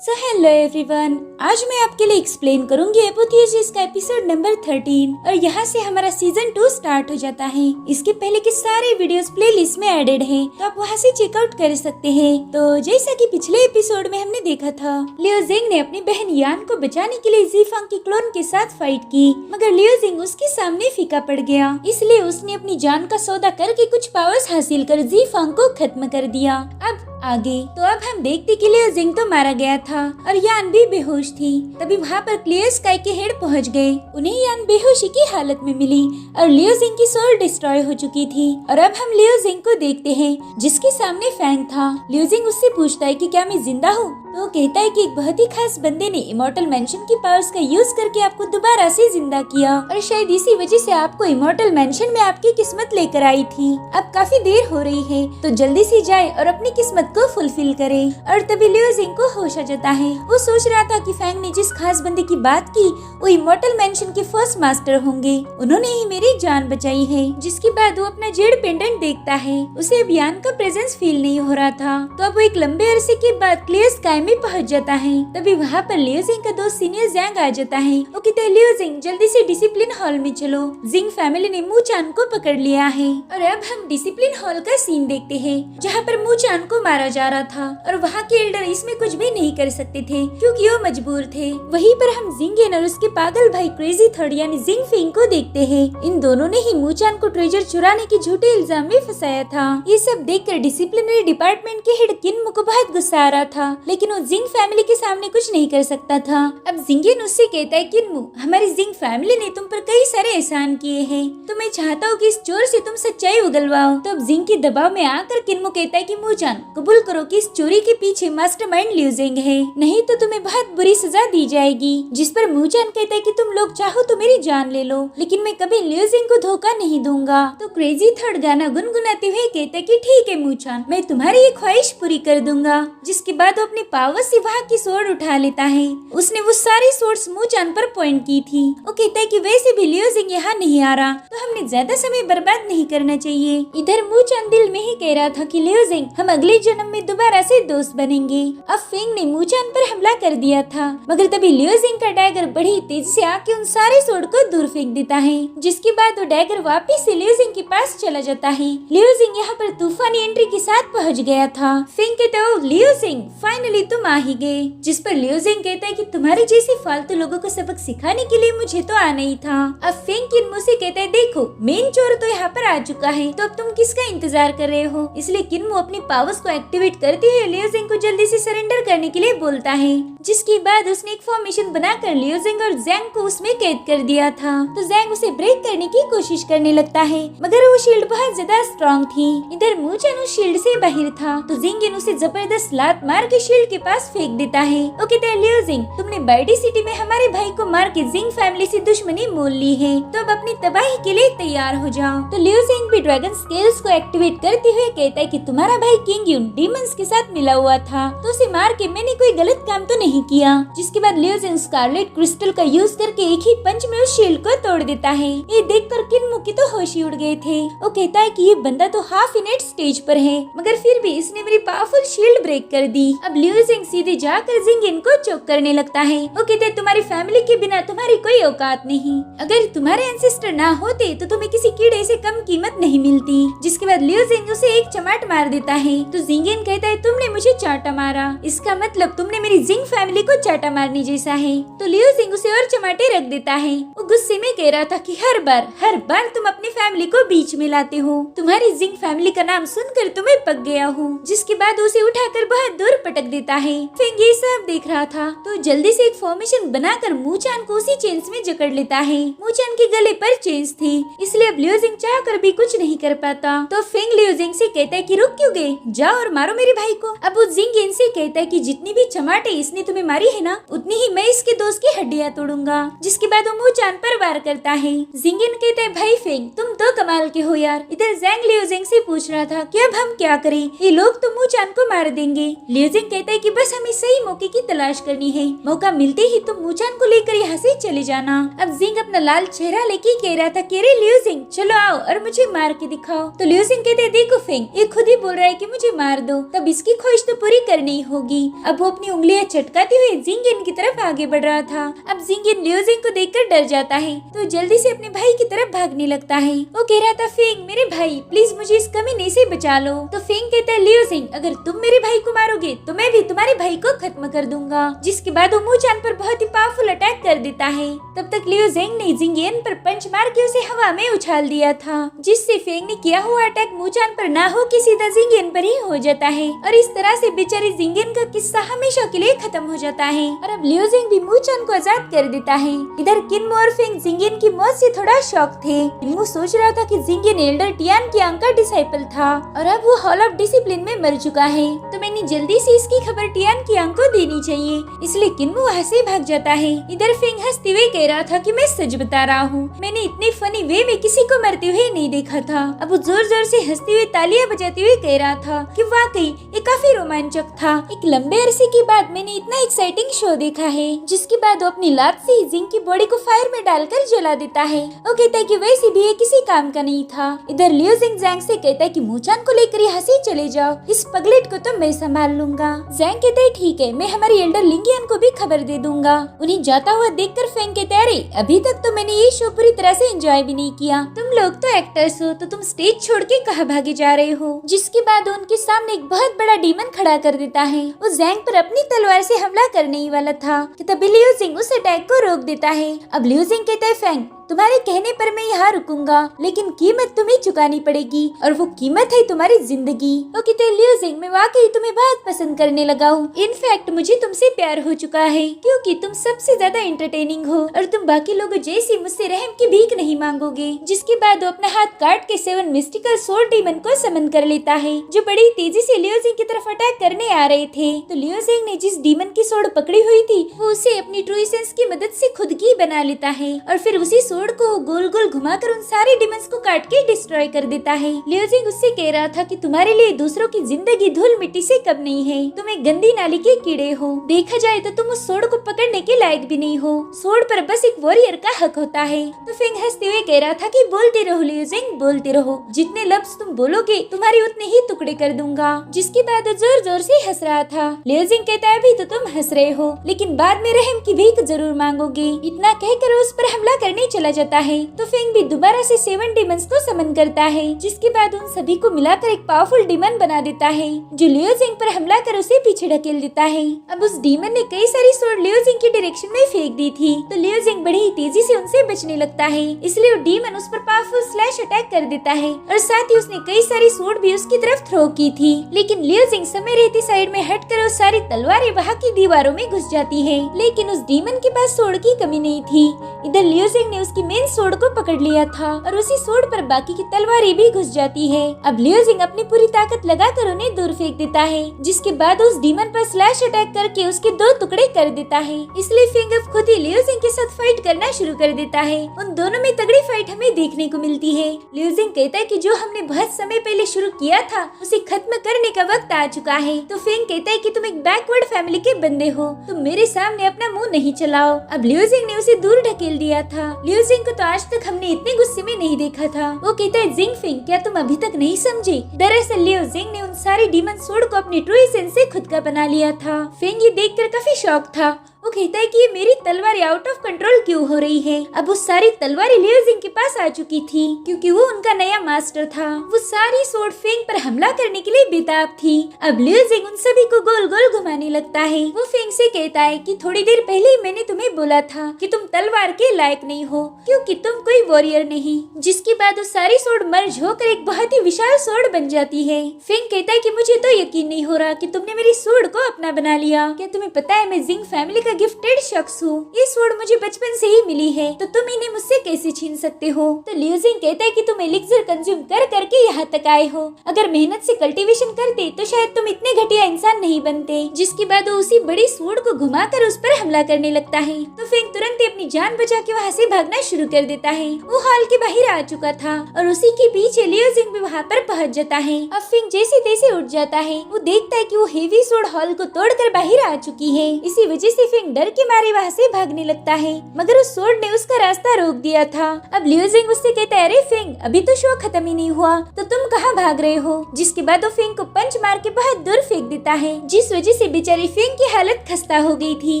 So hello everyone, आज मैं आपके लिए एक्सप्लेन करूंगी एपोथेसिस का एपिसोड नंबर 13 और यहाँ से हमारा सीजन 2 स्टार्ट हो जाता है। इसके पहले के सारे वीडियोस प्लेलिस्ट में एडेड हैं, तो आप वहाँ से चेकआउट कर सकते हैं। तो जैसा कि पिछले एपिसोड में हमने देखा था, लियो जिंग ने अपनी बहन यान को बचाने के लिए ज़ीफांग के क्लोन के साथ फाइट की, मगर लियो जिंग उसके सामने फीका पड़ गया। इसलिए उसने अपनी जान का सौदा करके कुछ पावर्स हासिल कर ज़ीफांग को खत्म कर दिया। अब आगे तो अब हम देखते कि लियो जिंग तो मारा गया था और यान भी बेहोश थी। तभी वहाँ पर क्लियर स्काई के हेड पहुँच गए। उन्हें यान बेहोशी की हालत में मिली और लियो जिंग की सोल डिस्ट्रॉय हो चुकी थी। और अब हम लियो जिंग को देखते हैं जिसके सामने फैंग था। लियो जिंग उससे पूछता है कि क्या मैं जिंदा हूँ, तो कहता है कि एक बहुत ही खास बंदे ने इमॉर्टल मेंशन की पावर्स का यूज करके आपको दोबारा से जिंदा किया और शायद इसी वजह से आपको इमॉर्टल मेंशन में आपकी किस्मत लेकर आई थी। अब काफी देर हो रही है, तो जल्दी से जाए और अपनी किस्मत को फुलफिल करे। और तभी लियो जिंग को होश आ जाता है। वो सोच रहा था कि फैंग ने जिस खास बंदे की बात की वो इमॉर्टल मेंशन के फर्स्ट मास्टर होंगे, उन्होंने ही मेरी जान बचाई है। जिसके बाद वो अपना जेड पेंडेंट देखता है। उसे अब यान का प्रेजेंस फील नहीं हो रहा था। तो अब वो एक लंबे अरसे के बाद क्लियर स्काई में पहुंच जाता है। तभी वहाँ पर लियो जिंग का दोस्त सीनियर जैंग आ जाता है। वो कहता है, लियो जिंग जल्दी से डिसिप्लिन हॉल में चलो, जिंग फैमिली ने मू चान को पकड़ लिया है। और अब हम डिसिप्लिन हॉल का सीन देखते हैं जहाँ पर मू चान को मारा जा रहा था और वहाँ के एल्डर इसमें कुछ भी नहीं कर सकते थे क्योंकि वो मजबूर थे। वहीं पर हम जिंगेन और उसके पागल भाई क्रेजी थर्ड यानी जिंग फिंग को देखते हैं। इन दोनों ने ही मू चान को ट्रेजर चुराने के झूठे इल्जाम में फंसाया था। ये सब देखकर डिसिप्लिनरी डिपार्टमेंट के हेड किन्मो को बहुत गुस्सा आ रहा था, लेकिन वो जिंग फैमिली के सामने कुछ नहीं कर सकता था। अब जिंगेन उससे कहता है, किन्मो हमारी जिंग फैमिली ने तुम पर कई सारे एहसान किए हैं, तो मैं चाहता हूँ कि इस चोर से तुम सच्चाई उगलवाओ। तो अब जिंग के दबाव में आकर किन्मो कहता है कि मू चान कबूल करो कि इस चोरी के पीछे मास्टरमाइंड लियो जिंग है, नहीं तो तुम्हें बहुत बुरी सजा दी जाएगी। जिस पर मू चान कहता है कि तुम लोग चाहो तो मेरी जान ले लो, लेकिन मैं कभी लियो जिंग को धोखा नहीं दूंगा। तो क्रेजी थर्ड गाना गुनगुनाते हुए कहता है कि ठीक है मू चान, मैं तुम्हारी ये ख्वाहिश पूरी कर दूंगा। जिसके बाद वो अपने पावर से वहाँ की सोर्ड उठा लेता है। उसने वो सारी सोर्ड्स मू चान पर पॉइंट की थी। वो कहता है कि वैसे भी लियो जिंग यहाँ नहीं आ रहा, तो हमने ज्यादा समय बर्बाद नहीं करना चाहिए। इधर मू चान दिल में ही कह रहा था कि लियो जिंग हम अगले जन्म में दोबारा से दोस्त बनेंगे। अब फेंग ने मू चान पर हमला कर दिया था, मगर तभी लियो जिंग का डैगर बड़ी तेजी से आके उन सारे सोर्ड को दूर फेंक देता है। जिसके बाद वो डैगर वापिस से लियो जिंग के पास चला जाता है। लियो जिंग यहाँ पर तूफानी एंट्री के साथ पहुँच गया था। फेंग कहता है, लियो जिंग फाइनली तुम आ ही गए। जिस पर लियो जिंग कहता है कि तुम्हारे जैसे फालतू लोगों को सबक सिखाने के लिए मुझे तो आना ही था। अब फेंग किन्मो से कहता है, देखो मेन चोर तो यहाँ पर आ चुका है, तो अब तुम किसका इंतजार कर रहे हो। इसलिए किन्मो अपनी पावर्स को एक्टिवेट करते हुए लियो जिंग को जल्दी से सरेंडर करने के लिए बोलता है। जिसके बाद उसने एक फॉर्मेशन बनाकर लियो जिंग और जैंग को उसमें कैद कर दिया था। तो जैंग उसे ब्रेक करने की कोशिश करने लगता है, मगर वो शील्ड बहुत ज्यादा स्ट्रॉन्ग थी। इधर मू चान उस शील्ड से बाहर था, तो जिंगेन उसे जबरदस्त लात मार के शील्ड के पास फेंक देता है। वो कहता है, लियो जिंग तुमने बाइडी सिटी में हमारे भाई को मार के जिंग फैमिली से दुश्मनी मोल ली है, तो अब अपनी तबाही के लिए तैयार हो जाओ। तो लियो जिंग भी ड्रैगन स्केल्स को एक्टिवेट करते हुए कहता है कि तुम्हारा भाई किंग यून डीमंस के साथ मिला हुआ था, तो उसे मार के मैंने कोई गलत काम तो नहीं किया। जिसके बाद लियो जिंग स्कारलेट क्रिस्टल का यूज करके एक ही पंच में उस शील्ड को तोड़ देता है। ये देखकर किन्मो की तो होश ही उड़ गए थे। वो कहता है कि ये बंदा तो हाफ इनेट स्टेज पर है, मगर फिर भी इसने मेरी पावरफुल शील्ड ब्रेक कर दी। अब लियो जिंग सीधे जाकर जिंगेन को चोक करने लगता है। वो कहते हैं, तुम्हारी फैमिली के बिना तुम्हारी कोई औकात नहीं, अगर तुम्हारे एंसेस्टर ना होते तो तुम्हें किसी कीड़े से कम कीमत नहीं मिलती। जिसके बाद लियो जिंग उसे एक चमाट मार देता है। तो जिंगेन कहता है, तुमने मुझे चाटा मारा, इसका मतलब तुमने मेरी जिंग फैमिली को चाटा मारने जैसा है। तो लियो जिंग उसे और चमाटे रख देता है। वो गुस्से में कह रहा था कि हर बार तुम अपनी फैमिली को बीच में लाते हो, तुम्हारी जिंग फैमिली का नाम सुनकर तुम्हें पक गया हूँ। जिसके बाद उसे उठाकर बहुत दूर पटक देता है। फेंग ये सब देख रहा था, तो जल्दी से एक फॉर्मेशन बनाकर मू चान को उसी चेन्स में जकड़ लेता है। मू चान के गले पर चेन्स थी, इसलिए अब लियो जिंग चाह कर भी कुछ नहीं कर पाता। तो फेंग लियो जिंग से कहता है कि रुक क्यों गए, जाओ और मारो मेरे भाई को। अब वो जिंगेन से कहता है कि जितनी भी चमाटे इसने तुम्हें मारी है ना, उतनी ही मैं इसके दोस्त की हड्डियां तोड़ूंगा। जिसके बाद वो मू चान पर वार करता है। जिंगेन कहता है, भाई फेंग तुम तो कमाल के हो यार। इधर जैंग लियो जिंग से पूछ रहा था कि अब हम क्या करें, ये लोग तो मू चान को मार देंगे। लियो जिंग कहता है कि बस हमें सही मौके की तलाश करनी है, मौका मिलते ही तुम मू चान को लेकर यहाँ से चले जाना। अब जिंग अपना लाल चेहरा लेके कह रहा था कि अरे लियो जिंग चलो आओ और मुझे मार के दिखाओ। तो लियो जिंग कहते, देखो फेंग ये खुद ही बोल रहा है कि मुझे मार दो, तब इसकी ख्वाहिश तो पूरी करनी होगी। अब वो अपनी उंगलियां चटका चमकाते हुए जिंगिन की तरफ आगे बढ़ रहा था। अब जिंगिन लियो जिंग को देखकर डर जाता है तो जल्दी से अपने भाई की तरफ भागने लगता है। वो कह रहा था, फेंग मेरे भाई प्लीज मुझे इस कमीने से बचा लो। तो फेंग कहता है, लियो जिंग अगर तुम मेरे भाई को मारोगे तो मैं भी तुम्हारे भाई को खत्म कर दूंगा। जिसके बाद वो मूचान पर बहुत ही पावरफुल अटैक कर देता है। तब तक लियो जिंग ने जिंगियन पर पंच मार के उसे हवा में उछाल दिया था, जिससे फेंग ने किया हुआ अटैक मूचान पर ना हो के सीधा जिंगियन पर ही हो जाता है। और इस तरह से बेचारी जिंगियन का किस्सा हमेशा के लिए खत्म हो जाता है। और अब लियो जिंग भी मूचान को आजाद कर देता है। इधर किन्मो और फेंग जिंगियन की मौत से थोड़ा शॉक थे। किन्मो सोच रहा था कि जिंगियन एल्डर टियान की आंख का डिसाइपल था और अब वो हॉल ऑफ डिसिप्लिन में मर चुका है, तो मैंने जल्दी से इसकी खबर टियान की आंख को देनी चाहिए, इसलिए किन्मो वहाँ से भाग जाता है। इधर फेंग हंसते हुए कह रहा था कि मैं सच बता रहा हूँ, मैंने इतने फनी वे में किसी को मरते हुए नहीं देखा था। अब वो जोर जोर से हंसते हुए तालियां बजाते हुए कह रहा था कि वाकई ये काफी रोमांचक था। एक लंबे अरसे के बाद मैंने इतना एक्साइटिंग शो देखा है। जिसके बाद वो अपनी लात से जिंग की बॉडी को फायर में डालकर जला देता है। वो कहता है कि वैसे भी ये किसी काम का नहीं था। इधर लियो जिंग जैंग से कहता है कि मूचान को लेकर यहाँ से चले जाओ, इस पगलेट को तो मैं संभाल लूंगा। जैंग कहता है ठीक है, मैं हमारी एल्डर लिंगियन को भी खबर दे दूंगा। उन्हें जाता हुआ देखकर फेंग कहता है, अरे अभी तक तो मैंने ये शो पूरी तरह से एंजॉय भी नहीं किया, तुम लोग तो एक्टर्स हो तो तुम स्टेज छोड़ के कहाँ भागे जा रहे हो। जिसके बाद उनके सामने एक बहुत बड़ा डीमन खड़ा कर देता है। वो जैंग पर अपनी तलवार से हमला करने ही वाला था कि तभी लियो जिंग उस अटैक को रोक देता है। अब लियो जिंग कहता है, फेंग तुम्हारे कहने पर मैं यहाँ रुकूंगा, लेकिन कीमत तुम्हें चुकानी पड़ेगी और वो कीमत है तुम्हारी जिंदगी। वो कहते हैं, लियो जिंग मैं वाकई तुम्हें बहुत पसंद करने लगा हूँ। इनफैक्ट मुझे तुमसे प्यार हो चुका है क्योंकि तुम सबसे ज्यादा एंटरटेनिंग हो और तुम बाकी लोगों जैसे मुझसे रहम की भीख नहीं मांगोगे। जिसके बाद वो अपना हाथ काट के 7 मिस्टिकल सोर्ड डीमन को समन कर लेता है, जो बड़ी तेजी से लियो जिंग की तरफ अटैक करने आ रहे थे। तो लियो जिंग ने जिस डीमन की सोर्ड पकड़ी हुई थी वो उसे अपनी ट्रू एसेंस की मदद से खुद की बना लेता है और फिर उसी सोर्ड को गोल गोल घुमाकर उन सारे डिमंस को काट के डिस्ट्रॉय कर देता है। लियो जिंग उससे कह रहा था कि तुम्हारे लिए दूसरों की जिंदगी धूल मिट्टी से कम नहीं है, तुम एक गंदी नाली के कीड़े हो। देखा जाए तो तुम उस सोर्ड को पकड़ने के लायक भी नहीं हो, सोर्ड पर बस एक वॉरियर का हक होता है। तो फेंग हंसते हुए कह रहा था कि बोलते रहो लियो जिंग, बोलते रहो, जितने लफ्ज तुम बोलोगे तुम्हारे उतने ही टुकड़े कर दूंगा। जिसके बाद जोर जोर से हंस रहा था। लियो जिंग कहता है, अभी तो तुम हंस रहे हो लेकिन बाद में रहम की भीख जरूर मांगोगे। इतना कहकर उस पर हमला करने चला जाता है। तो फेंग भी दोबारा से 7 डीमंस को समन करता है। जिसके बाद उन सभी को मिलाकर एक पावरफुल डीमन बना देता है जो लियो जिंग पर हमला कर उसे पीछे ढकेल देता है। अब उस डीमन ने कई सारी सोर्ड लियो जिंग की डायरेक्शन में फेंक दी थी, तो लियो जिंग बड़ी ही तेजी से उनसे बचने लगता है। इसलिए वो डीमन उस पर पावरफुल स्लैश अटैक कर देता है और साथ ही उसने कई सारी सोर्ड भी उसकी तरफ थ्रो की थी। लेकिन लियो जिंग समय रहती साइड में हटकर वो सारी तलवारें वहाँ की दीवारों में घुस जाती है। लेकिन उस डीमन के पास सोर्ड की कमी नहीं थी। इधर लियो जिंग ने उसकी मेन सोर्ड को पकड़ लिया था और उसी सोर्ड पर बाकी की तलवारें भी घुस जाती है। अब लियो जिंग अपनी पूरी ताकत लगाकर उन्हें दूर फेंक देता है, जिसके बाद उस डीमन पर स्लैश अटैक करके उसके 2 टुकड़े कर देता है। इसलिए फेंग अब खुद ही लियो जिंग के साथ फाइट करना शुरू कर देता है। उन दोनों में तगड़ी फाइट हमें देखने को मिलती है। लियो जिंग कहता है कि जो हमने बहुत समय पहले शुरू किया था उसे खत्म करने का वक्त आ चुका है। तो फेंग कहता है कि तुम एक बैकवर्ड फैमिली के बंदे हो, तुम मेरे सामने अपना मुंह नहीं चलाओ। अब लियो जिंग ने उसे दूर ढकेल दिया था। लियो जिंग को तो आज तक हमने इतने गुस्से में नहीं देखा था। वो कहता है, जिंग फेंग क्या तुम अभी तक नहीं समझे? दरअसल लियो जिंग ने उन सारे डीमन सोर्ड को अपनी ट्रू एसेंस से खुद का बना लिया था। फेंग ये देखकर काफी शॉक था। वो कहता है कि ये मेरी तलवारें आउट ऑफ कंट्रोल क्यों हो रही है। अब वो सारी तलवारें लियो जिंग के पास आ चुकी थी क्योंकि वो उनका नया मास्टर था। वो सारी सोर्ड फेंग पर हमला करने के लिए बेताब थी। अब लियो जिंग उन सभी को गोल गोल घुमाने लगता है। वो फेंग से कहता है कि थोड़ी देर पहले मैंने तुम्हें बोला था कि तुम तलवार के लायक नहीं हो क्योंकि तुम कोई वॉरियर नहीं। जिसके बाद वो सारी सोर्ड मर्ज होकर एक बहुत ही विशाल सोर्ड बन जाती है। फेंग कहता है कि मुझे तो यकीन नहीं हो रहा कि तुमने मेरी सोर्ड को अपना बना लिया। क्या तुम्हें पता है मैं जिंग फैमिली का गिफ्टेड शख्स हूँ। ये सोर्ड मुझे बचपन से ही मिली है, तो तुम इन्हें मुझसे कैसे छीन सकते हो? तो लियो जिंग कहता है कि तुम एलिक्सर कंज्यूम कर करके यहाँ तक आए हो। अगर मेहनत से कल्टीवेशन करते तो शायद तुम इतने घटिया इंसान नहीं बनते। जिसके बाद वो उसी बड़ी सोर्ड को घुमाकर उस पर हमला करने लगता है। तो फेंग तुरंत ही अपनी जान बचा के वहाँ से भागना शुरू कर देता है। वो हॉल के बाहर आ चुका था और उसी के पीछे लियो जिंग भी वहाँ पर पहुँच जाता है। अब फेंग जैसे तैसे उठ जाता है। वो देखता है कि वो हेवी सोर्ड हॉल को तोड़कर बाहर आ चुकी है। इसी वजह से फेंग डर के मारे वहाँ से भागने लगता है, मगर उस सोर्ड ने उसका रास्ता रोक दिया था। अब लियो जिंग उससे कहता है, अरे फेंग, अभी तो शो खत्म ही नहीं हुआ, तो तुम कहाँ भाग रहे हो? जिसके बाद वो फेंग को पंच मार के बहुत दूर फेंक देता है, जिस वजह से बेचारी फेंग की हालत खस्ता हो गई थी।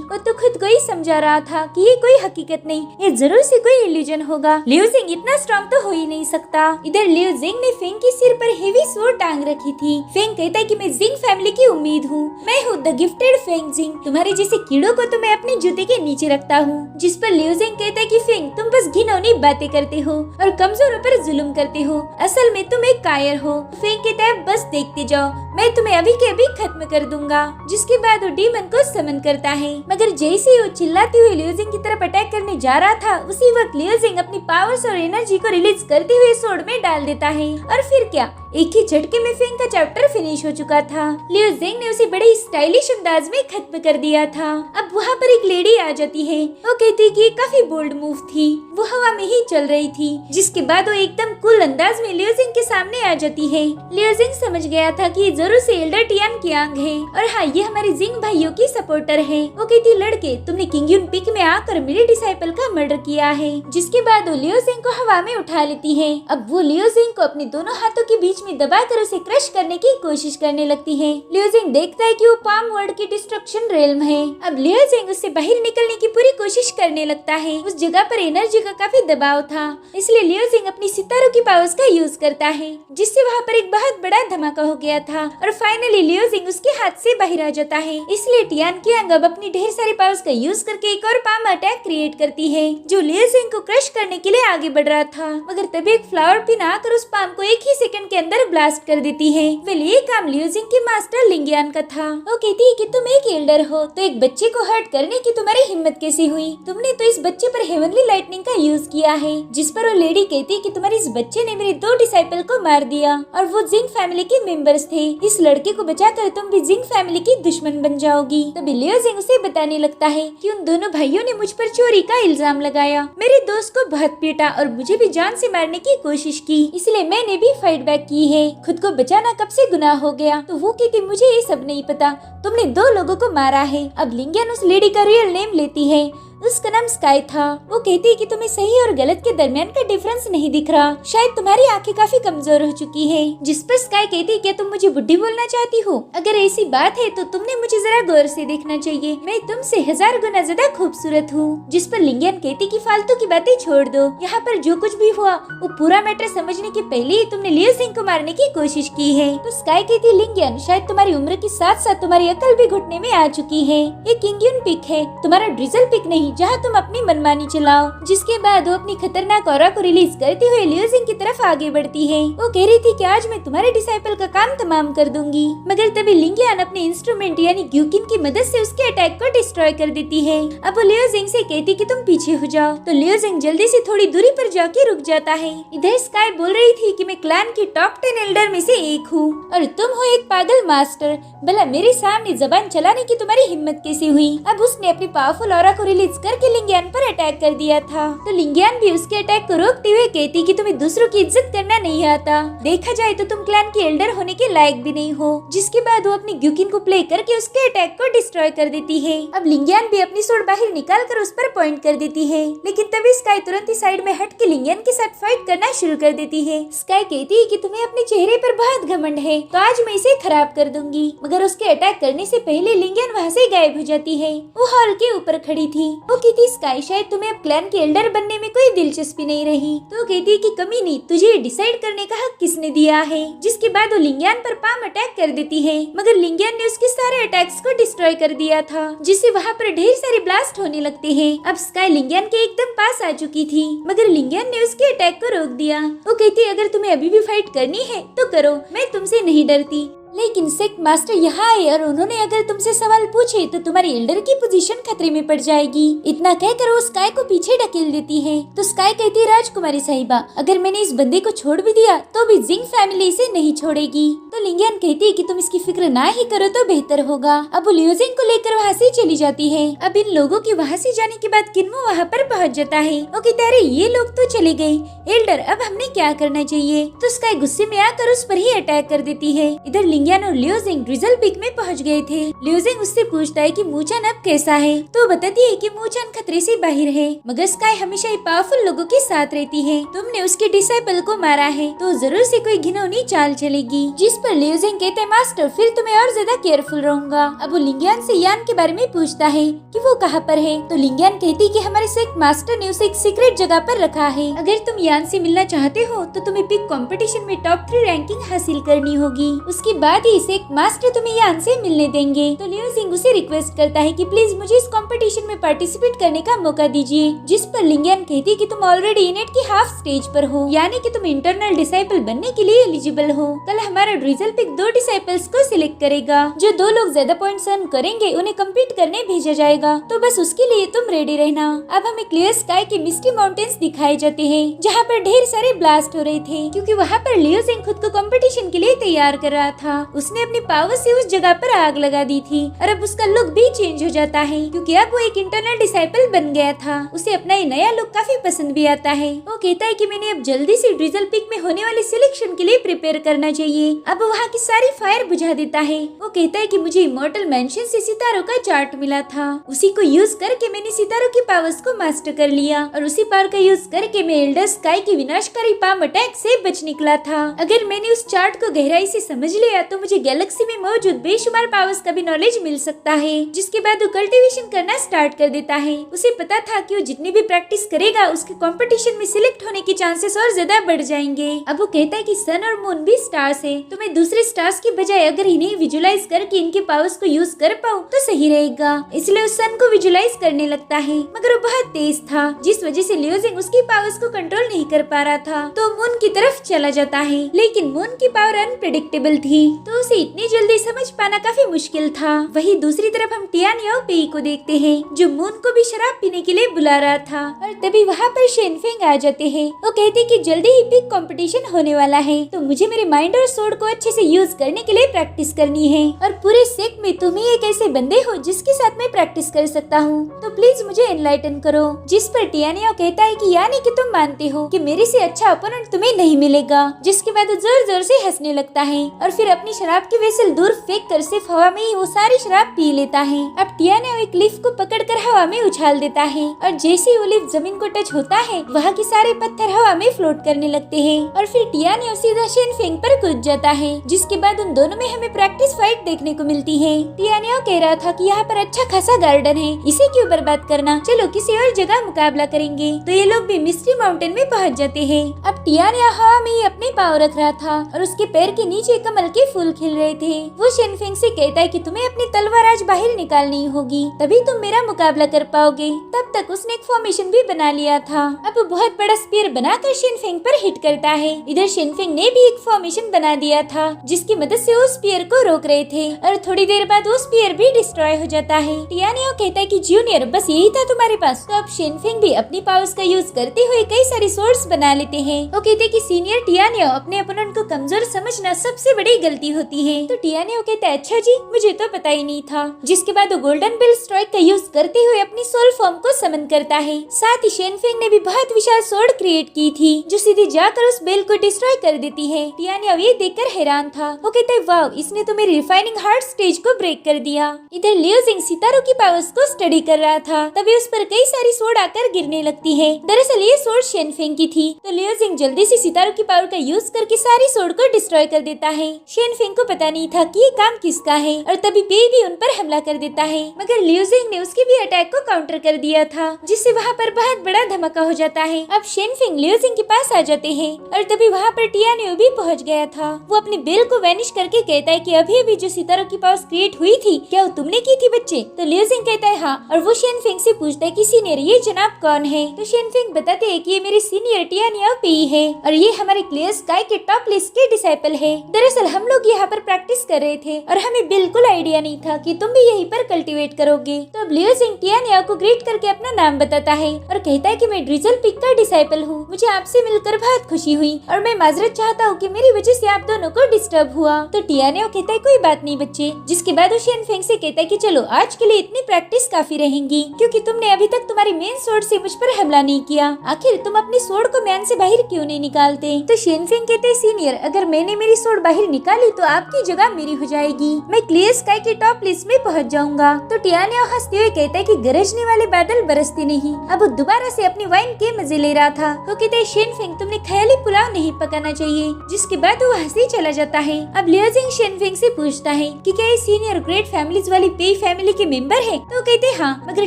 वो तो खुद को ही समझा रहा था कि ये कोई हकीकत नहीं, ये जरूर से कोई इल्यूजन होगा। लियो जिंग इतना स्ट्रॉन्ग तो हो ही नहीं सकता। इधर लियो जिंग ने फेंग के सिर पर हेवी सोर्ड टांग रखी थी। फेंग कहता है कि मैं जिंग फैमिली की उम्मीद हूँ, मैं हूँ द गिफ्टेड फेंग जिंग, तुम्हारे जैसे कीड़ों को तो मैं अपने जूते के नीचे रखता हूँ। जिस पर लियो जिंग कहता है कि फेंग, तुम बस घिनौनी बातें करते हो और कमजोरों पर जुल्म करते हो, असल में तुम एक कायर हो। फेंग कहता है, बस देखते जाओ, मैं तुम्हें अभी के अभी खत्म कर दूंगा। जिसके बाद वो डीमन को समन करता है, मगर जैसे ही वो चिल्लाते हुए लियो जिंग की तरफ अटैक करने जा रहा था, उसी वक्त लियो जिंग अपनी पावर्स और एनर्जी को रिलीज करते हुए सोर्ड में डाल देता है। और फिर क्या, एक ही झटके में फेंग का चैप्टर फिनिश हो चुका था। लियो जिंग ने उसे बड़े स्टाइलिश अंदाज में खत्म कर दिया था। अब वहाँ पर एक लेडी आ जाती है, वो कहती कि ये काफी बोल्ड मूव थी, वो हवा में ही चल रही थी। जिसके बाद वो एकदम कूल अंदाज में लियो जिंग के सामने आ जाती है। लियो जिंग समझ गया था कि ये जरूर से एल्डर टियान की आंग है, और हाँ, ये हमारे जिंग भाइयों की सपोर्टर है। वो कहती, लड़के, तुमने किंग यून पिक में आकर मेरे डिसाइपल का मर्डर किया है। जिसके बाद वो लियो जिंग को हवा में उठा लेती है। अब वो लियो जिंग को अपने दोनों हाथों के बीच में दबाकर उसे क्रश करने की कोशिश करने लगती है। लियो जिंग देखता है कि वो पाम वर्ल्ड की डिस्ट्रक्शन रेल्म है। अब लियो जिंग उससे बाहर निकलने की पूरी कोशिश करने लगता है। उस जगह पर एनर्जी का काफी दबाव था, इसलिए लियो जिंग अपनी सितारों की पावर्स का यूज करता है, जिससे वहाँ पर एक बहुत बड़ा धमाका हो गया था। और फाइनली लियो जिंग उसके हाथ से बाहर आ जाता है। इसलिए टियान की आंग अब अपनी ढेर सारी पावर्स का यूज करके एक और पाम अटैक क्रिएट करती है, जो लियो जिंग को क्रश करने के लिए आगे बढ़ रहा था। मगर तभी एक फ्लावर पिन आकर उस पाम को एक ही सेकंड के अंदर ब्लास्ट कर देती है। वेल, ये काम लियो जिंग के मास्टर लिंगियान का था। वो कहती है कि तुम एक एल्डर हो, तो एक बच्चे को हर्ट करने की तुम्हारी हिम्मत कैसे हुई? तुमने तो इस बच्चे पर हेवनली लाइटनिंग का यूज किया है। जिस पर वो लेडी कहती है कि तुम्हारे इस बच्चे ने मेरे 2 डिसाइपल को मार दिया, और वो जिंग फैमिली के मेंबर्स थे। इस लड़के को बचाकर तुम भी जिंग फैमिली की दुश्मन बन जाओगी। तभी लियो जिंग उसे बताने लगता है कि उन दोनों भाइयों ने मुझ पर चोरी का इल्जाम लगाया, मेरे दोस्त को बहुत पीटा और मुझे भी जान से मारने की कोशिश की, इसलिए मैंने भी फाइट बैक की है। खुद को बचाना कब से गुनाह हो गया? तो वो कहती, मुझे ये सब नहीं पता, तुमने 2 लोगों को मारा है। अब लिंगियन उस लेडी का रियल नेम लेती है, उसका नाम स्काई था। वो कहती है कि तुम्हें सही और गलत के दरमियान का डिफरेंस नहीं दिख रहा, शायद तुम्हारी आंखें काफी कमजोर हो चुकी है। जिस पर स्काई कहती है, क्या तुम मुझे बुड्ढी बोलना चाहती हो? अगर ऐसी बात है तो तुमने मुझे जरा गौर से देखना चाहिए, मैं तुमसे 1000 गुना ज्यादा खूबसूरत हूँ। जिस पर लिंगियन कहती कि फालतू की बातें छोड़ दो, यहाँ पर जो कुछ भी हुआ वो पूरा मैटर समझने के पहले ही तुमने लियो जिंग को मारने की कोशिश की है। तो स्काई कहती, लिंगियन, शायद तुम्हारी उम्र के साथ साथ तुम्हारी अकल भी घुटने में आ चुकी है। ये किंग यून पिक है, तुम्हारा ड्रिजल पिक नहीं, जहाँ तुम अपनी मनमानी चलाओ। जिसके बाद वो अपनी खतरनाक ऑरा को रिलीज करते हुए लियो जिंग की तरफ आगे बढ़ती है। वो कह रही थी कि आज मैं तुम्हारे डिसाइपल का काम तमाम कर दूंगी, मगर तभी लिंगियन अपने इंस्ट्रूमेंट यानी ग्यूकिन की मदद से उसके अटैक को डिस्ट्रॉय कर देती है। अब वो लियो जिंग से कहती कि तुम पीछे हो जाओ, तो लियो जिंग जल्दी से थोड़ी दूरी पर जाके रुक जाता है। इधर स्काई बोल रही थी कि मैं क्लैन की टॉप 10 एल्डर में से एक हूँ और तुम हो एक पागल मास्टर, भला मेरे सामने जबान चलाने की तुम्हारी हिम्मत कैसे हुई? अब उसने अपनी पावरफुल ऑरा को रिलीज करके लिंगियन पर अटैक कर दिया था। तो लिंगियन भी उसके अटैक को रोकते हुए कहती कि तुम्हें दूसरों की इज्जत करना नहीं आता, देखा जाए तो तुम क्लैन की एल्डर होने के लायक भी नहीं हो। जिसके बाद वो अपनी ग्यूकिन को प्ले करके उसके अटैक को डिस्ट्रॉय कर देती है। अब लिंगियन भी अपनी सोर्ड बाहर निकाल कर उस पर पॉइंट कर देती है, लेकिन तभी स्काई तुरंत ही साइड में हट के लिंगियन के साथ फाइट करना शुरू कर देती है। स्काई कहती है कि तुम्हें अपने चेहरे पर बहुत घमंड है, तो आज मैं इसे खराब कर दूंगी। मगर उसके अटैक करने से पहले लिंगियन वहाँ से गायब हो जाती है। वो हॉल के ऊपर खड़ी थी। वो कहती, स्काई, शायद तुम्हें अब क्लैन के एल्डर बनने में कोई दिलचस्पी नहीं रही। तो कहती कि कमी नहीं, तुझे डिसाइड करने का हक किसने दिया है? जिसके बाद वो लिंगियन पर पाम अटैक कर देती है, मगर लिंगियन ने उसके सारे अटैक्स को डिस्ट्रॉय कर दिया था, जिससे वहाँ पर ढेर सारे ब्लास्ट होने लगते हैं। अब स्काई लिंगियन के एकदम पास आ चुकी थी, मगर लिंगियन ने उसके अटैक को रोक दिया। वो कहती, अगर तुम्हें अभी भी फाइट करनी है तो करो, मैं तुमसे नहीं डरती। लेकिन सेक्ट मास्टर यहाँ आए और उन्होंने अगर तुमसे सवाल पूछे तो तुम्हारी एल्डर की पोजीशन खतरे में पड़ जाएगी। इतना कहकर वो स्काई को पीछे ढकेल देती है। तो स्काई कहती है, राजकुमारी साहिबा, अगर मैंने इस बंदे को छोड़ भी दिया तो भी जिंग फैमिली इसे नहीं छोड़ेगी। तो लिंगियन कहती है कि तुम इसकी फिक्र ना ही करो तो बेहतर होगा। अब वो लियो जिंग को लेकर वहाँ से चली जाती है। अब इन लोगों के वहाँ से जाने के बाद किन्मो वहाँ पर पहुँच जाता है। वो कहता है, अरे ये लोग तो चले गए, एल्डर अब हमने क्या करना चाहिए? तो स्काई गुस्से में आकर उस पर ही अटैक कर देती है। इधर लिंगियान और लियोजिंग ड्रिजल पीक में पहुंच गए थे। लियोजिंग उससे पूछता है कि मूचान अब कैसा है, तो बताती है कि मूचान खतरे से बाहर है, मगर स्काई हमेशा ही पावरफुल लोगों के साथ रहती है। तुमने उसके डिसाइपल को मारा है तो जरूर से कोई घिनौनी चाल चलेगी। जिस पर लियोजिंग कहते हैं, मास्टर फिर तुम्हें और ज्यादा केयरफुल रहूंगा। अब वो लिंगियान से यान के बारे में पूछता है कि वो कहाँ पर है, तो लिंगियान कहती कि हमारे सेक्ट मास्टर ने उसे एक सीक्रेट जगह पर रखा है। अगर तुम यान से मिलना चाहते हो तो तुम्हें पिक कंपटीशन में टॉप 3 रैंकिंग हासिल करनी होगी, उसके बाद ही सेक्ट मास्टर तुम्हें यान से मिलने देंगे। तो लियोजिंग उसे रिक्वेस्ट करता है कि प्लीज मुझे इस कंपटीशन में पार्टिसिपेट करने का मौका दीजिए। जिस पर लिंगियान कहती कि तुम ऑलरेडी इनेट की हाफ स्टेज पर हो, यानी कि तुम इंटरनल डिसाइपल बनने के लिए एलिजिबल हो। कल हमारा ड्रिजल पिक 2 डिसाइपल्स को सिलेक्ट करेगा। जो 2 लोग ज्यादा पॉइंट्स अर्न करेंगे उन्हें कम्पीट करने भेजा जाएगा, तो बस उसके लिए तुम रेडी रहना। अब हमें क्लियर स्काई के मिस्टी माउंटेन्स दिखाए जाते हैं, जहाँ पर ढेर सारे ब्लास्ट हो रहे थे, क्योंकि वहाँ पर लियोजिंग खुद को कंपटीशन के लिए तैयार कर रहा था। उसने अपनी पावर से उस जगह पर आग लगा दी थी और अब उसका लुक भी चेंज हो जाता है, क्योंकि अब वो एक इंटरनल डिसाइपल बन गया था। उसे अपना ये नया लुक काफी पसंद भी आता है। वो कहता है कि मैंने अब जल्दी से ड्रिजल पिक में होने वाले सिलेक्शन के लिए प्रिपेयर करना चाहिए। अब वहाँ की सारी फायर बुझा देता है। वो कहता है कि मुझे इमॉर्टल मेंशन से सितारों का चार्ट मिला था, उसी को यूज करके मैंने सितारों की पावर्स को मास्टर कर लिया और उसी पावर का यूज करके मैं एल्डर स्काई की विनाशकारी पाम अटैक से बच निकला था। अगर मैंने उस चार्ट को गहराई से समझ लिया तो मुझे गैलेक्सी में मौजूद बेशुमार पावर्स का भी नॉलेज मिल सकता है, जिसके बाद वो कल्टीवेशन करना स्टार्ट कर देता है। उसे पता था कि वो जितनी भी प्रैक्टिस करेगा उसके कंपटीशन में सिलेक्ट होने के चांसेस और ज्यादा बढ़ जाएंगे। अब वो कहता है कि सन और मून भी स्टार्स है, तो मैं दूसरे स्टार्स की बजाय अगर इन्हें विजुलाइज करके इनके पावर्स को यूज कर पाऊँ तो सही रहेगा। इसलिए उस सन को विजुलाइज करने लगता है, मगर वो बहुत तेज था, जिस वजह से लियोजिंग उसकी पावर्स को कंट्रोल नहीं कर पा रहा था, तो मून की तरफ चला जाता है। लेकिन मून की पावर अनप्रेडिक्टेबल थी, तो उसे इतनी जल्दी समझ पाना काफी मुश्किल था। वही दूसरी तरफ हम टियान याओ पेई को देखते हैं, जो मून को भी शराब पीने के लिए बुला रहा था, और तभी वहाँ पर शेनफेंग आ जाते हैं। वो कहते कि जल्दी ही पिक कंपटीशन होने वाला है, तो मुझे मेरे माइंड और सोर्ड को अच्छे से यूज करने के लिए प्रैक्टिस करनी है, और पूरे सेक्ट में तुम ही एक ऐसे बंदे हो जिसके साथ मैं प्रैक्टिस कर सकता हूँ, तो प्लीज मुझे एनलाइटन करो। जिस पर टियान याओ कहता है कि यानी कि तुम मानते हो कि मेरे से अच्छा अपोनेंट तुम्हें नहीं मिलेगा। जिसके बाद वो जोर जोर से हंसने लगता है और फिर अपनी शराब की वेसल दूर फेंक कर सिर्फ हवा में ही वो सारी शराब पी लेता है। अब टियान याओ एक लीफ को पकड़कर हवा में उछाल देता है, और जैसे ही वो लीफ जमीन को टच होता है वहाँ के सारे पत्थर हवा में फ्लोट करने लगते हैं, और फिर टियान याओ सीधा शेनफेंग पर कूद जाता है। जिसके बाद उन दोनों में हमें प्रैक्टिस फाइट देखने को मिलती है। टियान याओ कह रहा था कि यहाँ पर अच्छा खासा गार्डन है, इसे क्यों बर्बाद करना, चलो किसी और जगह मुकाबला करेंगे। तो ये लोग भी मिस्ट्री माउंटेन में पहुँच जाते हैं। अब टियान याओ हवा में ही अपनी पाव रख रहा था और उसके पैर के नीचे कमल के फूल खिल रहे थे। वो शेनफेंग से कहता है कि तुम्हें अपनी तलवार आज बाहर निकालनी होगी, तभी तुम मेरा मुकाबला कर पाओगे। तब तक उसने एक फॉर्मेशन भी बना लिया था। अब वो बहुत बड़ा स्पीयर बनाकर शेनफेंग पर हिट करता है। इधर शेनफेंग ने भी एक फॉर्मेशन बना दिया था, जिसकी मदद से वो स्पीयर को रोक रहे थे, और थोड़ी देर बाद वो स्पीयर भी डिस्ट्रॉय हो जाता है। टियान याओ कहता है कि जूनियर बस यही था तुम्हारे पास। तो अब शेनफेंग भी अपनी पावर्स का यूज करते हुए कई सारी सोर्स बना लेते हैं। वो कहते कि सीनियर टियान याओ, अपने अपोनेंट को कमजोर समझना सबसे बड़ी गलती होती है। तो टियान याओ कहता है अच्छा जी, मुझे तो पता ही नहीं था। जिसके बाद वो गोल्डन बेल स्ट्राइक का यूज करते हुए अपनी सोल फॉर्म को समन करता है। साथ ही शेनफेंग ने भी बहुत विशाल सोर्ड क्रिएट की थी, जो सीधे जाकर उस बेल को डिस्ट्रॉय कर देती है। टियान याओ ये देखकर हैरान था। वो कहता है वाव, इसने तो मेरी रिफाइनिंग हार्ट स्टेज को ब्रेक कर दिया। इधर लियोजिंग सितारों की पावर्स को स्टडी कर रहा था, तभी उस पर कई सारी सोर्ड आकर गिरने लगती है। दरअसल ये सोर्ड शेनफेंग की थी। तो लियोजिंग जल्दी से सितारों की पावर का यूज करके सारी सोर्ड को डिस्ट्रॉय कर देता है। शेनफेंग को पता नहीं था कि ये काम किसका है, और तभी पेई भी उन पर हमला कर देता है, मगर लियोजिंग ने उसके भी अटैक को काउंटर कर दिया था, जिससे वहाँ पर बहुत बड़ा धमाका हो जाता है। अब शेनफेंग लियोजिंग के पास आ जाते हैं, और तभी वहाँ पर टियान याओ भी पहुँच गया था। वो अपनी बेल को वैनिश करके कहता है कि अभी अभी जो सितारों की पावर्स क्रिएट हुई थी, क्या वो तुमने की थी बच्चे? तो लियोजिंग कहता है हाँ, और वो शेनफेंग से पूछता है कि सीनियर ये जनाब कौन है? तो शेनफेंग बताते हैं कि ये मेरे सीनियर टियान याओ पेई है, और ये हमारे क्लियर स्काई के टॉप लिस्ट के डिसाइपल है। दरअसल हम लोग यहाँ पर प्रैक्टिस कर रहे थे, और हमें बिल्कुल आइडिया नहीं था कि तुम भी यहीं पर कल्टीवेट करोगे। तो अब लियोजिंग टियानिया को ग्रीट करके अपना नाम बताता है और कहता है कि मैं ड्रिजल पिक का डिसाइपल हूँ। मुझे आपसे मिलकर बहुत खुशी हुई और मैं माजरत चाहता हूँ कि मेरी वजह से आप दोनों को डिस्टर्ब हुआ। तो टियानिया कहता है कोई बात नहीं बच्चे। जिसके बाद वो शेनफेंग से कहता है कि चलो आज के लिए इतनी प्रैक्टिस काफी रहेंगी, क्योंकि तुमने अभी तक तुम्हारी मेन सोर्ड से मुझ पर हमला नहीं किया। आखिर तुम अपनी सोर्ड को म्यान से बाहर क्यों नहीं निकालते? तो शेनफेंग कहते हैं सीनियर, अगर मैंने मेरी सोर्ड बाहर निकाली तो आपकी जगह मेरी हो जाएगी। मैं क्लियर स्काई के टॉप लिस्ट में पहुंच जाऊंगा। तो टियानिया हंसते हुए कहता है कि गरजने वाले बादल बरसते नहीं। अब वो दोबारा से अपनी वाइन के मजे ले रहा था। वो कहते हैं शेनफेंग तुमने ख्याली पुलाव नहीं पकाना चाहिए। जिसके बाद वो हंसी चला जाता है। अब लियोजिंग शेनफेंग से पूछता है कि क्या ये सीनियर ग्रेट फैमिलीज वाली पेई फैमिली के मेंबर है? तो कहते हैं हाँ, मगर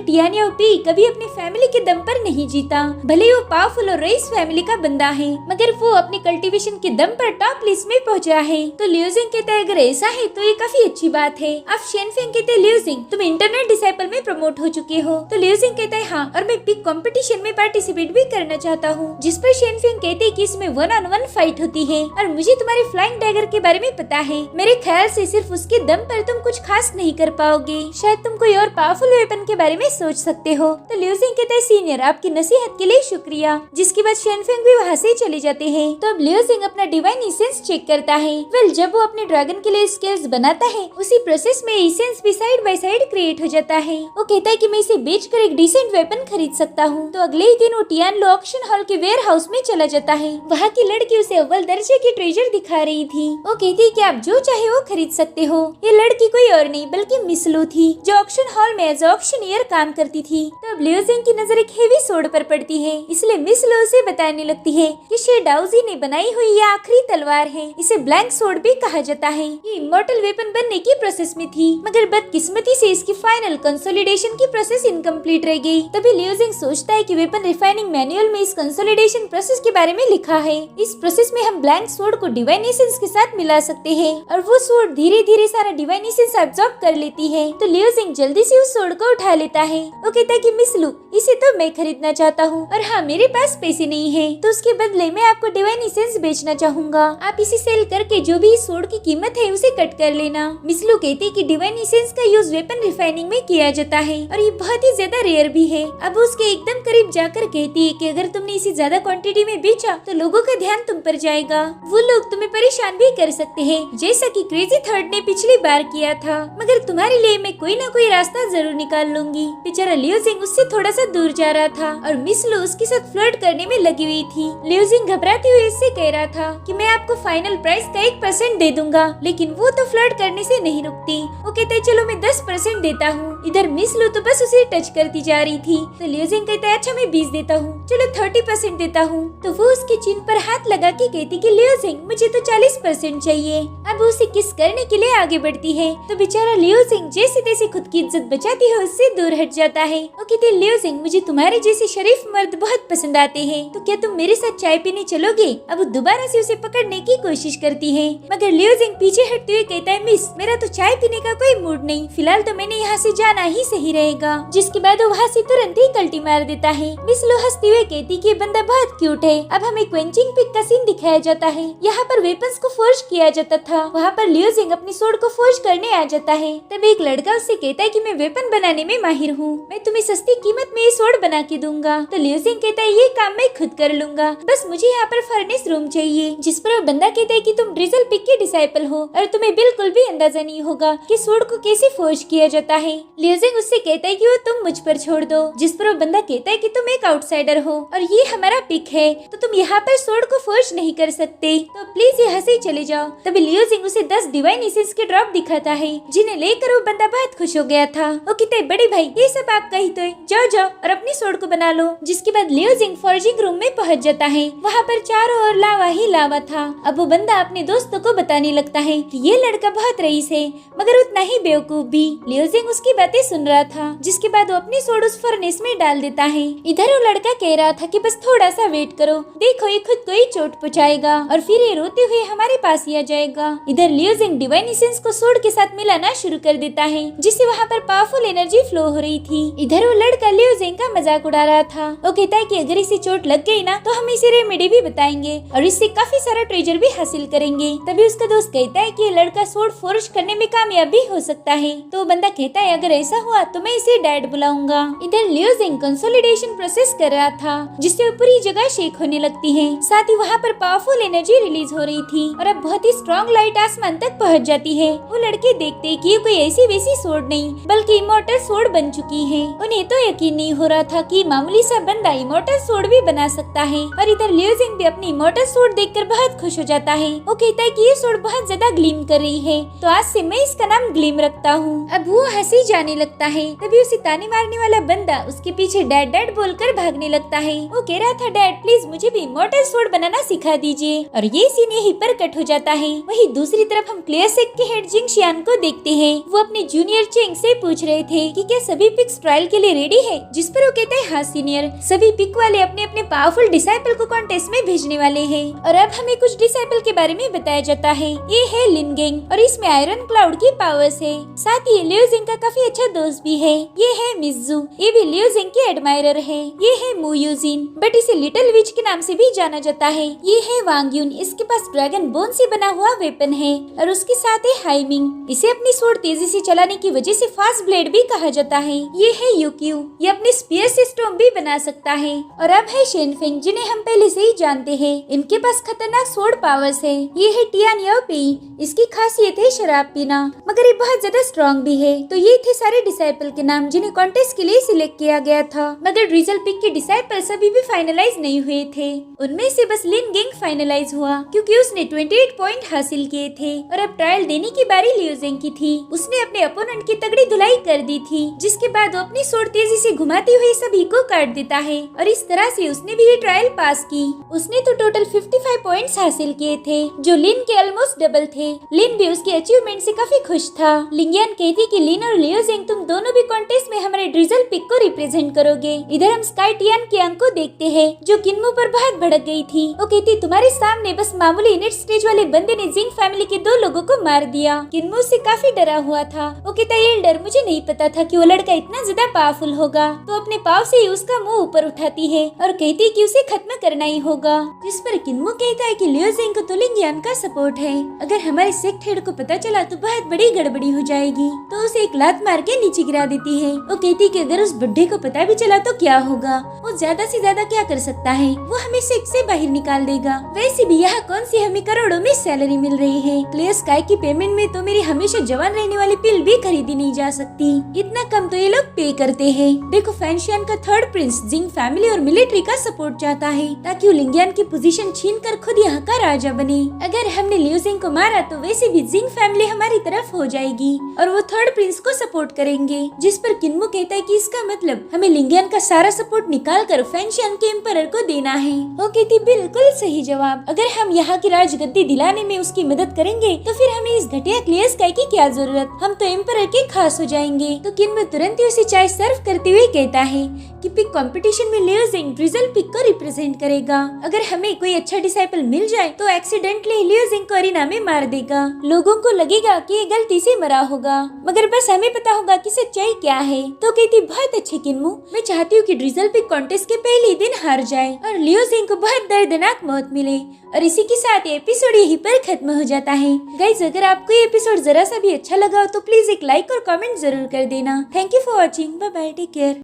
टियानिया पेई कभी अपनी फैमिली के दम पर नहीं जीता। भले वो पावरफुल और रईस फैमिली का बंदा है, मगर वो अपनी कल्टीवेशन के दम पर टॉप लिस्ट में पहुंचा है। तो लियोजिंग कहता है अगर ऐसा है तो ये काफी अच्छी बात है। अब शेनफेंग कहते हैं लियोजिंग तुम इंटरनेट डिसाइपल में प्रमोट हो चुके हो। तो लियोजिंग कहता है हाँ, और मैं पिक कंपटीशन में पार्टिसिपेट भी करना चाहता हूँ। जिस पर शेनफेंग कहते हैं कि इसमें 1-on-1 फाइट होती है और मुझे तुम्हारे फ्लाइंग डैगर के बारे में पता है। मेरे ख्याल से सिर्फ उसके दम पर तुम कुछ खास नहीं कर पाओगे। शायद तुम कोई और पावरफुल वेपन के बारे में सोच सकते हो। तो लियोजिंग कहता है सीनियर आपकी नसीहत के लिए शुक्रिया। जिसके बाद शेनफेंग भी वहाँ से चले जाते हैं। तो अब लियोजिंग अपना डिवाइन इसेंस चेक करता है। वेल जब वो अपने ड्रैगन के लिए स्किल्स बनाता है, उसी प्रोसेस में इसेंस भी साइड बाय साइड क्रिएट हो जाता है। वो कहता है कि मैं इसे बेचकर एक डिसेंट वेपन खरीद सकता हूँ। तो अगले ही दिन वो टियानलो ऑक्शन हॉल के वेयर हाउस में चला जाता है। वहाँ की लड़की उसे अव्वल दर्जे की ट्रेजर दिखा रही थी। वो कहती है कि आप जो चाहे वो खरीद सकते हो। ये लड़की कोई और नहीं बल्कि मिस लू थी, जो ऑक्शन हॉल में एज ऑक्शनियर काम करती थी। तब लियोजिंग की नजर एक हेवी सोर्ड पर पड़ती है, इसलिए मिस लू उसे बताने लगती है कि शेडाउजी ने बनाई हुई यह आखिरी तलवार है। इसे ब्लैंक सोर्ड भी कहा जाता है। ये इमॉर्टल वेपन बनने की प्रोसेस में थी, मगर बदकिस्मती से इसकी फाइनल कंसोलिडेशन की प्रोसेस इनकम्प्लीट रह गई। तभी लियोजिंग सोचता है कि वेपन रिफाइनिंग मैनुअल में इस कंसोलिडेशन प्रोसेस के बारे में लिखा है। इस प्रोसेस में हम ब्लैंक सोर्ड को डिवाइन एसेंस के साथ मिला सकते हैं और वो सोर्ड धीरे धीरे सारा डिवाइन एसेंस एब्जॉर्ब कर लेती है। तो लियोजिंग जल्दी से उस सोर्ड को उठा लेता है। वो कहता है कि मिस लू इसे तो मैं खरीदना चाहता हूँ और हाँ मेरे पास पैसे नहीं है, तो उसके बदले मैं आपको डिवाइन एसेंस बेचना चाहूंगा। आप इसे सेल करके जो भी इस सोर्ड की कीमत है उसे कट कर लेना। मिस लू कहती है कि डिवाइन एसेंस का यूज वेपन रिफाइनिंग में किया जाता है और ये बहुत ही ज्यादा रेयर भी है। अब उसके एकदम करीब जाकर कहती है कि अगर तुमने इसे ज्यादा क्वांटिटी में बेचा तो लोगों का ध्यान तुम पर जाएगा। वो लोग तुम्हें परेशान भी कर सकते हैं, जैसा कि क्रेजी थर्ड ने पिछली बार किया था। मगर तुम्हारे लिए मैं कोई ना कोई रास्ता जरूर निकाल लूंगी। बेचारा लियोजिंग उससे थोड़ा सा दूर जा रहा था और मिस लू उसके साथ फ्लर्ट करने में लगी हुई थी। लियोजिंग घबराते हुए इससे कह रहा था कि मैं आपको फाइनल प्राइस का 1% दे दूंगा, लेकिन वो तो फ्लर्ट करने से नहीं रुकती। वो कहते चलो मैं 10% देता हूँ। इधर मिस लू तो बस उसे टच करती जा रही थी। तो लियोजिंग कहता है अच्छा मैं 20 देता हूँ, चलो 30% देता हूँ। तो वो उसके चिन पर हाथ लगा के कहती कि लियोजिंग मुझे तो 40% चाहिए। अब उसे किस करने के लिए आगे बढ़ती है तो बेचारा लियोजिंग जैसे तैसे खुद की इज्जत बचाती है उससे दूर हट जाता है। वो कहती है लियोजिंग मुझे तुम्हारे जैसे शरीफ मर्द बहुत पसंद आते हैं, तो क्या तुम मेरे साथ चाय पीने चलोगे? अब वो दोबारा से उसे पकड़ने की कोशिश करती है, मगर लियोजिंग पीछे हटते हुए कहता है मिस मेरा तो चाय पीने का कोई मूड नहीं, फिलहाल तो मैंने यहाँ से जाना ही सही रहेगा। जिसके बाद वो वहाँ से तुरंत ही कल्टी मार देता है। मिस लू हंसते हुए कहती कि ये बंदा बहुत क्यूट है। अब हमें क्वेंचिंग पिक का सीन दिखाया जाता है। यहाँ पर वेपन्स को फोर्ज किया जाता था, वहाँ पर लियोजिंग अपनी सोर्ड को फोर्ज करने आ जाता है। तब एक लड़का उससे कहता है कि मैं वेपन बनाने में माहिर हूँ, मैं तुम्हें सस्ती कीमत में ये सोर्ड बना के दूंगा। तो लियोजिंग कहता है ये काम मैं खुद कर लूंगा, बस मुझे यहाँ पर फर्नेस रूम चाहिए। जिस पर वो बंदा कहता है कि तुम ड्रिजल पिक के डिसाइपल हो और तुम्हें बिल्कुल भी अंदाजा नहीं होगा कि सोर्ड को कैसे फोर्ज किया जाता है। लियोजिंग उससे कहता है कि वो तुम मुझ पर छोड़ दो। जिस पर वो बंदा कहता है कि तुम एक आउटसाइडर हो और ये हमारा पिक है, तो तुम यहाँ पर सोर्ड को फोर्ज नहीं कर सकते, तो प्लीज यहाँ से चले जाओ। तभी लियोजिंग उसे 10 डिवाइन एसेंस के ड्रॉप दिखाता है, जिन्हें लेकर वो बंदा बहुत खुश हो गया था। वो कहता है बड़े भाई ये सब आपका ही तो है, जाओ जाओ और अपनी सोर्ड को बना लो। जिसके बाद लियोजिंग फॉर्जिंग रूम में पहुंच जाता है। वहाँ पर चारों ओर लावा ही लावा था। अब वो बंदा अपने दोस्तों को बताने लगता है कि ये लड़का बहुत रईस है, मगर उतना ही बेवकूफ भी। लियोजिंग उसकी बातें सुन रहा था। जिसके बाद वो अपनी सोर्ड उस फर्नेस में डाल देता है। इधर वो लड़का कह रहा था कि बस थोड़ा सा वेट करो, देखो ये खुद को ही चोट पहुंचाएगा और फिर ये रोते हुए हमारे पास ही आ जाएगा। इधर लियोजिंग डिवाइन एसेंस को सोर्ड के साथ मिलाना शुरू कर देता है, जिससे वहाँ पर पावरफुल एनर्जी फ्लो हो रही थी। इधर वो लड़का लियोजिंग जेंग का मजाक उड़ा रहा था। वो कहता है कि अगर इसे चोट लग गई ना तो हम इसे रेमेडी भी बताएंगे और इससे काफी सारा ट्रेजर भी हासिल करेंगे। तभी उसका दोस्त कहता है कि ये लड़का स्वॉर्ड फोर्ज करने में कामयाब भी हो सकता है। तो बंदा कहता है अगर ऐसा हुआ तो मैं इसे डैड बुलाऊंगा। इधर लियो जेंग कंसोलिडेशन प्रोसेस कर रहा था जिससे पूरी जगह शेक होने लगती है। साथ ही वहाँ पर पावरफुल एनर्जी रिलीज हो रही थी और अब बहुत ही स्ट्रॉन्ग लाइट आसमान तक पहुँच जाती है। वो लड़के देखते हैं कि ये कोई ऐसी वैसी स्वॉर्ड नहीं बल्कि इमॉर्टल स्वॉर्ड बन चुकी है। उन्हें तो यकीन नहीं हो रहा था कि मामूली सा बंदा इमॉर्टल स्वॉर्ड भी बना सकता है। और इधर लियो जेंग भी अपनी इमॉर्टल स्वॉर्ड देखकर बहुत खुश हो जाता है। वो कहता है कि ये स्वॉर्ड बहुत ज्यादा ग्लीम कर रही है तो आज से मैं इसका नाम ग्लीम रखता हूँ। अब वो हंसी जाने लगता है। तभी उसे ताने मारने वाला बंदा उसके पीछे डैड डैड बोलकर भागने लगता है। वो कह रहा था डैड प्लीज मुझे भी इमॉर्टल स्वॉर्ड बनाना सिखा दीजिए। और ये सीन यहीं पर कट हो जाता है। वहीं दूसरी तरफ हम क्लियर सेक के हेड जिंग शियान को देखते हैं। वो अपने जूनियर चेंग से पूछ रहे थे कि क्या सभी पिक्स ट्रायल के लिए रेडी है, जिस पर वो कहते हैं हाँ सीनियर। सभी पिक वाले अपने अपने पावरफुल डिसाइपल को कॉन्टेस्ट में भेजने वाले हैं। और अब हमें कुछ डिसाइपल के बारे में बताया जाता है। ये है लिन गेंग और इसमें आयरन क्लाउड की पावर्स है। साथ ही लियो जेंग का काफी अच्छा दोस्त भी है। ये है मिज़ू, ये भी लियो जेंग की एडमायरर है। ये है मू यूजिन बट इसे लिटिल विच के नाम से भी जाना जाता है। ये है वांग यून, इसके पास ड्रैगन बोन से बना हुआ वेपन है। और उसके साथ है हाइमिंग, इसे अपनी स्वॉर्ड तेजी से चलाने की वजह से फास्ट ब्लेड भी कहा जाता है। ये है यूक्यू, ये अपने स्पीयर से स्टॉर्म भी बना सकता है। और अब है शेनफेंग जिन्हें हम पहले से ही जानते हैं। इनके पास खतरनाक स्वॉर्ड पावर्स है। ये है टियान याओपी, इसकी खासियत है शराब पीना मगर ये बहुत ज्यादा स्ट्रॉन्ग भी है। तो ये थे सारे डिसाइपल के नाम जिन्हें कॉन्टेस्ट के लिए सिलेक्ट किया गया था। मगर ड्रिजल पिक के डिसाइपल्स अभी भी फाइनलाइज नहीं हुए थे। उनमें से बस लिन गेंग फाइनलाइज हुआ क्योंकि उसने 28 पॉइंट हासिल किए थे। और अब ट्रायल देने की बारी लियो जेंग की थी। उसने अपने अपोनेंट की तगड़ी धुलाई कर दी थी जिसके बाद वो अपनी स्वॉर्ड तेजी से घुमाते हुए सभी को काट देता है। और इस तरह से उसने भी ये ट्रायल पास की। उसने तो टोटल 55 पॉइंट्स हासिल किए थे जो लिन के ऑलमोस्ट डबल थे। लिन भी उसके अचीवमेंट से काफी खुश था। लिंगियन कहती कि लिन और लियो जेंग तुम दोनों भी कॉन्टेस्ट में हमारे ड्रिजल पिक को रिप्रेजेंट करोगे। इधर हम स्काई टियान की अंक को देखते हैं जो किन्मो पर बहुत भड़क गई थी। वो कहती तुम्हारे सामने बस मामूली इनेट स्टेज वाले बंदे ने जिंग फैमिली के 2 लोगों को मार दिया। किन्मो से काफी डरा हुआ था। वो कहता ये डर मुझे नहीं पता था कि वो लड़का इतना ज्यादा पावरफुल होगा। तो अपने पाव से ही उसका मुंह ऊपर उठाती है और कहती कि उसे खत्म करना ही होगा। जिस पर किन्मो कहता है कि लियो जेंग को तो लिंगियन का सपोर्ट है, अगर हमारे सेक्ट हेड को पता चला तो बहुत बड़ी गड़बड़ी हो जाएगी। तो उसे एक लात मार के नीचे गिरा देती है। वो कहती कि अगर उस बुड्ढे को पता भी चला तो क्या होगा, वो ज्यादा से ज्यादा क्या कर सकता है, वो हमें सेक्ट से बाहर निकाल देगा। वैसे भी यहाँ कौन सी हमें करोड़ों में सैलरी मिल रही है। क्लियर स्काई की पेमेंट में तो मेरी हमेशा जवान रहने वाली पिल भी खरीदी नहीं जा सकती। इतना कम तो ये लोग पे करते हैं। देखो फैंशियन का थर्ड प्रिंस जिंग फैमिली और मिलिट्री का सपोर्ट चाहता है ताकि वो लिंगियन की पोजीशन छीन कर खुद यहाँ का राजा बने। अगर हमने लियो जेंग को मारा तो वैसे भी जिंग फैमिली हमारी तरफ हो जाएगी और वो थर्ड प्रिंस को सपोर्ट करेंगे। जिस पर किन्मो कहता है कि इसका मतलब हमें लिंगियन का सारा सपोर्ट निकाल कर फैंशियन के एम्परर को देना है। वो कहती बिल्कुल सही जवाब, अगर हम यहाँ की राजगद्दी दिलाने में उसकी मदद करेंगे तो फिर हमें इस घटिया क्लियर स्काई की क्या जरूरत, हम तो एम्परर के खास हो जाएंगे। तो किन्मो तुरंत ही उसे चाय सर्व करते हुए कहता है कि पिक कंपटीशन में लियो जेंग ड्रिजल पिक को रिप्रेजेंट करेगा। अगर हमें कोई अच्छा डिसाइपल मिल जाए तो एक्सीडेंटली लियो जेंग को अरीना में मार देगा। लोगों को लगेगा कि ये गलती से मरा होगा मगर बस हमें पता होगा कि सच्चाई क्या है। तो कहती बहुत अच्छे किन्मो, मैं चाहती हूँ कि ड्रिजल पिक कॉन्टेस्ट के पहले दिन हार जाए और लियो जेंग को बहुत दर्दनाक मौत मिले। और इसी के साथ ये एपिसोड यहीं पर खत्म हो जाता है। गाइज अगर आपको ये एपिसोड जरा सा भी अच्छा लगा हो तो प्लीज एक लाइक और कमेंट जरूर कर देना। Thank you for watching, bye bye, take care.